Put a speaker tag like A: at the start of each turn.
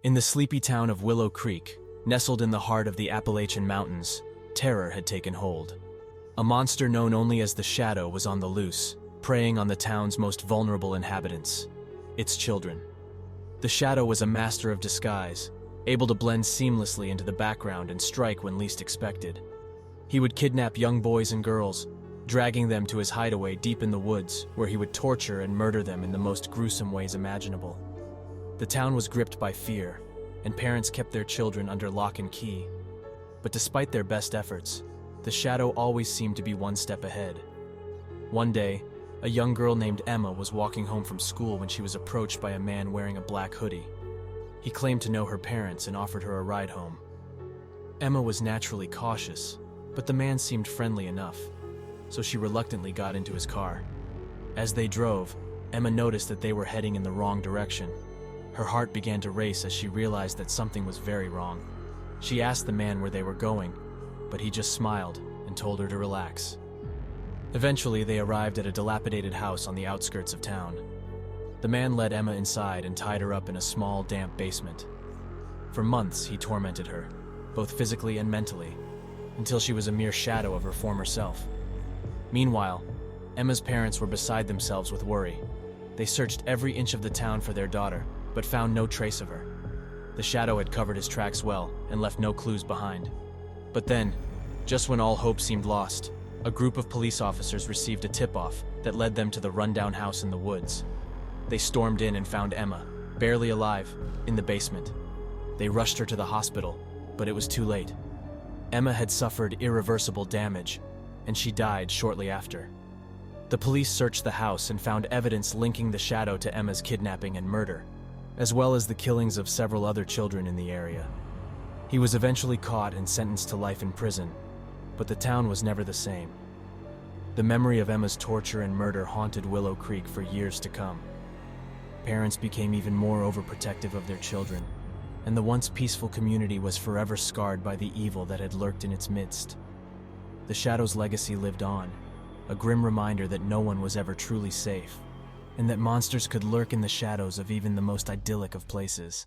A: In the sleepy town of Willow Creek, nestled in the heart of the Appalachian Mountains, terror had taken hold. A monster known only as the Shadow was on the loose, preying on the town's most vulnerable inhabitants, its children. The Shadow was a master of disguise, able to blend seamlessly into the background and strike when least expected. He would kidnap young boys and girls, dragging them to his hideaway deep in the woods, where he would torture and murder them in the most gruesome ways imaginable. The town was gripped by fear, and parents kept their children under lock and key. But despite their best efforts, the Shadow always seemed to be one step ahead. One day, a young girl named Emma was walking home from school when she was approached by a man wearing a black hoodie. He claimed to know her parents and offered her a ride home. Emma was naturally cautious, but the man seemed friendly enough, so she reluctantly got into his car. As they drove, Emma noticed that they were heading in the wrong direction. Her heart began to race as she realized that something was very wrong. She asked the man where they were going, but he just smiled and told her to relax. Eventually, they arrived at a dilapidated house on the outskirts of town. The man led Emma inside and tied her up in a small, damp basement. For months, he tormented her, both physically and mentally, until she was a mere shadow of her former self. Meanwhile, Emma's parents were beside themselves with worry. They searched every inch of the town for their daughter, but found no trace of her. The Shadow had covered his tracks well and left no clues behind. But then, just when all hope seemed lost, a group of police officers received a tip-off that led them to the rundown house in the woods. They stormed in and found Emma, barely alive, in the basement. They rushed her to the hospital, but it was too late. Emma had suffered irreversible damage, and she died shortly after. The police searched the house and found evidence linking the Shadow to Emma's kidnapping and murder, as well as the killings of several other children in the area. He was eventually caught and sentenced to life in prison, but the town was never the same. The memory of Emma's torture and murder haunted Willow Creek for years to come. Parents became even more overprotective of their children, and the once peaceful community was forever scarred by the evil that had lurked in its midst. The Shadow's legacy lived on, a grim reminder that no one was ever truly safe, and that monsters could lurk in the shadows of even the most idyllic of places.